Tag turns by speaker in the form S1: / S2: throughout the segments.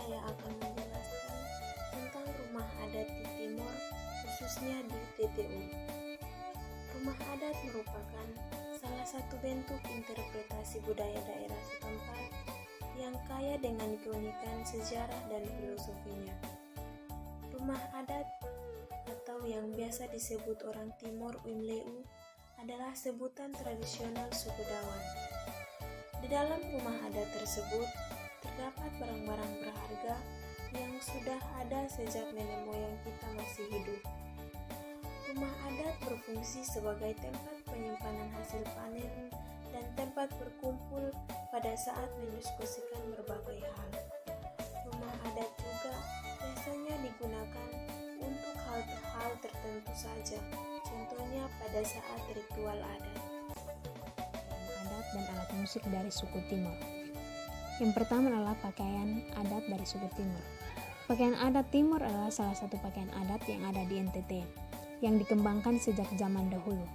S1: saya akan menjelaskan tentang rumah adat di Timor, khususnya di TTU. Rumah adat merupakan salah satu bentuk interpretasi budaya daerah setempat yang kaya dengan keunikan sejarah dan filosofinya. Rumah adat atau yang biasa disebut orang Timor Uimleu adalah sebutan tradisional suku Dawan. Di dalam rumah adat tersebut terdapat barang-barang berharga yang sudah ada sejak nenek moyang kita masih hidup. Rumah adat berfungsi sebagai tempat penyimpanan hasil panen dan tempat berkumpul pada saat mendiskusikan berbagai hal. Rumah adat juga biasanya digunakan untuk hal-hal tertentu saja, contohnya pada saat ritual adat.
S2: Adat dan alat musik dari suku Timor. Yang pertama adalah pakaian adat dari suku Timor. Pakaian adat Timor adalah salah satu pakaian adat yang ada di NTT, yang dikembangkan sejak zaman dahulu.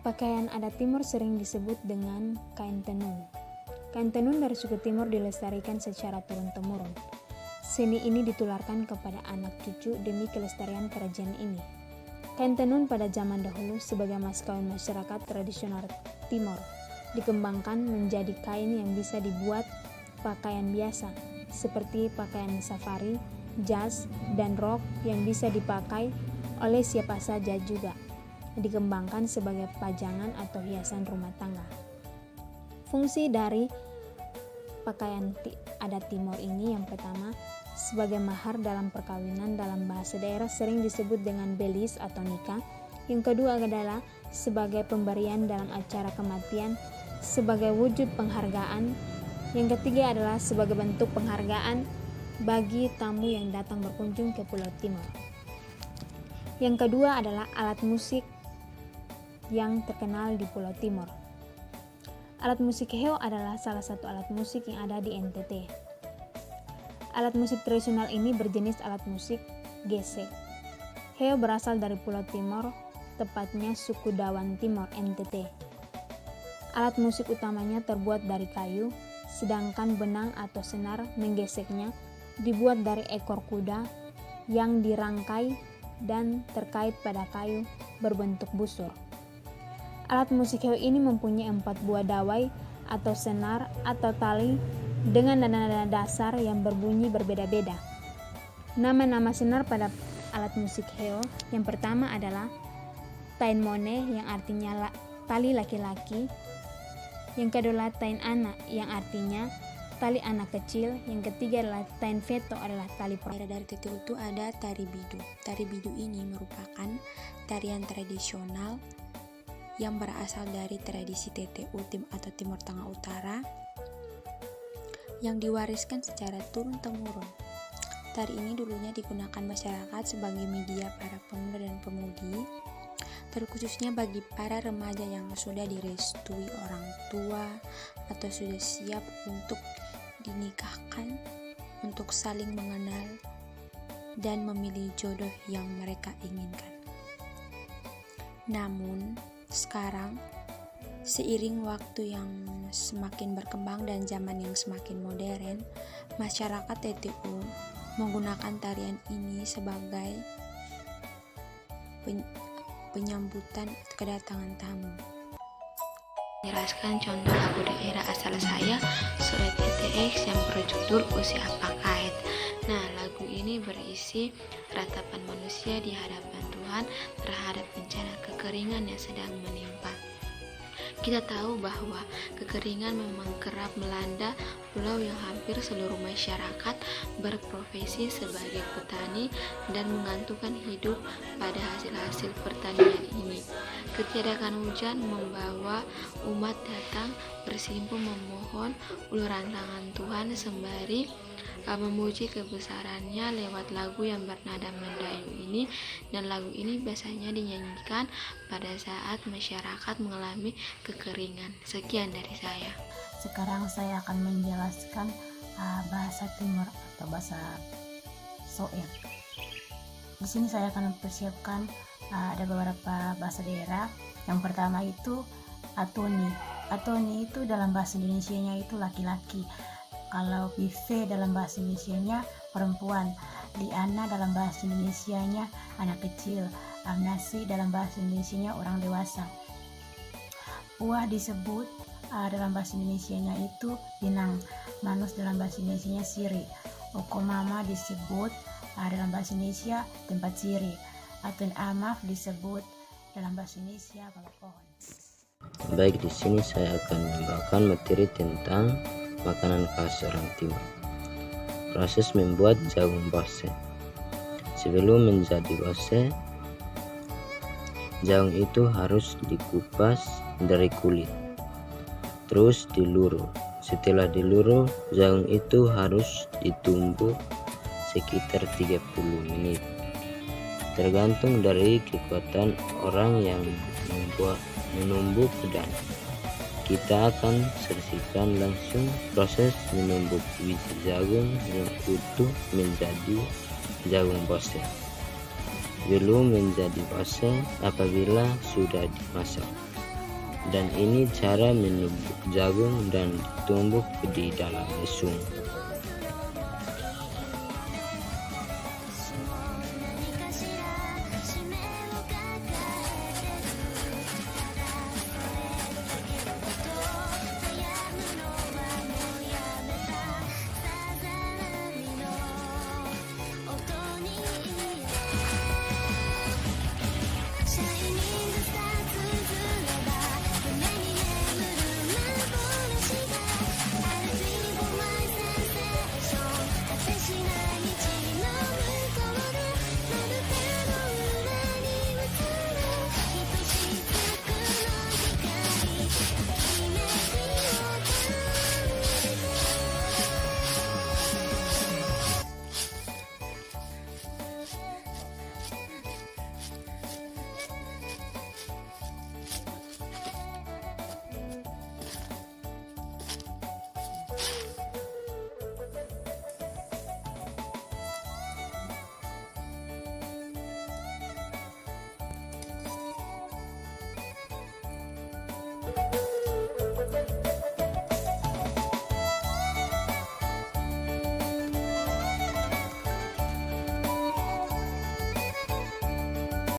S2: Pakaian adat Timor sering disebut dengan kain tenun. Kain tenun dari suku Timor dilestarikan secara turun-temurun. Seni ini ditularkan kepada anak cucu demi kelestarian kerajaan ini. Kain tenun pada zaman dahulu sebagai mas kawin masyarakat tradisional Timor dikembangkan menjadi kain yang bisa dibuat pakaian biasa seperti pakaian safari, jas, dan rok yang bisa dipakai oleh siapa saja juga. Dikembangkan sebagai pajangan atau hiasan rumah tangga. Fungsi dari pakaian adat Timor ini yang pertama sebagai mahar dalam perkawinan, dalam bahasa daerah sering disebut dengan belis atau nikah. Yang kedua adalah sebagai pemberian dalam acara kematian sebagai wujud penghargaan. Yang ketiga adalah sebagai bentuk penghargaan bagi tamu yang datang berkunjung ke Pulau Timor. Yang kedua adalah alat musik yang terkenal di Pulau Timor. Alat musik heo adalah salah satu alat musik yang ada di NTT. Alat musik tradisional ini berjenis alat musik gesek. Heo berasal dari Pulau Timor, tepatnya suku Dawan Timor NTT. Alat musik utamanya terbuat dari kayu, sedangkan benang atau senar menggeseknya dibuat dari ekor kuda yang dirangkai dan terkait pada kayu berbentuk busur. Alat musik heo ini mempunyai 4 buah dawai atau senar atau tali dengan nada-nada dasar yang berbunyi berbeda-beda. Nama-nama senar pada alat musik heo yang pertama adalah tain mone yang artinya tali laki-laki. Yang kedua tain anak yang artinya tali anak kecil. Yang ketiga adalah tain veto adalah tali perempuan.
S3: Dari TTU itu ada tari bidu. Tari bidu ini merupakan tarian tradisional yang berasal dari tradisi TTU atau Timur Tengah Utara yang diwariskan secara turun-temurun. Tari ini dulunya digunakan masyarakat sebagai media para pemuda dan pemudi, terkhususnya bagi para remaja yang sudah direstui orang tua atau sudah siap untuk dinikahkan, untuk saling mengenal dan memilih jodoh yang mereka inginkan. Namun sekarang, seiring waktu yang semakin berkembang dan zaman yang semakin modern, masyarakat TTU menggunakan tarian ini sebagai penyambutan kedatangan tamu. Menjelaskan contoh lagu daerah asal saya, Soet ETX yang berjudul Usia Pakait. Nah, lagu ini berisi ratapan manusia di hadapan Tuhan terhadap bencana kekeringan yang sedang menimpa. Kita tahu bahwa kekeringan memang kerap melanda pulau yang hampir seluruh masyarakat berprofesi sebagai petani dan menggantungkan hidup pada hasil-hasil pertanian ini. Ketiadakan hujan membawa umat datang bersimpuh memohon uluran tangan Tuhan sembari memuji kebesarannya lewat lagu yang bernada Mendayu ini, dan lagu ini biasanya dinyanyikan pada saat masyarakat mengalami kekeringan. Sekian dari saya.
S4: Sekarang saya akan menjelaskan bahasa Timur atau bahasa Soet. Di sini saya akan mempersiapkan ada beberapa bahasa daerah. Yang pertama itu Atoni. Atoni itu dalam bahasa Indonesianya itu laki-laki. Kalau Bive dalam bahasa Indonesianya perempuan, Liana dalam bahasa Indonesianya anak kecil, Amnasi dalam bahasa Indonesianya orang dewasa. Uah disebut dalam bahasa Indonesianya itu Pinang, Manus dalam bahasa Indonesianya Siri, Okomama disebut dalam bahasa Indonesia tempat siri, Atun Amaf disebut dalam bahasa Indonesia bawah pohon.
S5: Baik, di sini saya akan membawakan materi tentang makanan khas orang Timur. Proses membuat jagung bose. Sebelum menjadi bose, jagung itu harus dikupas dari kulit, terus diluru. Setelah diluru, jagung itu harus ditumbuk sekitar 30 menit. Tergantung dari kekuatan orang yang menumbuk dan kita akan saksikan langsung proses menumbuk biji jagung yang utuh menjadi jagung bose. Belum menjadi bose apabila sudah dimasak. Dan ini cara menumbuk jagung dan ditumbuk di dalam mesum.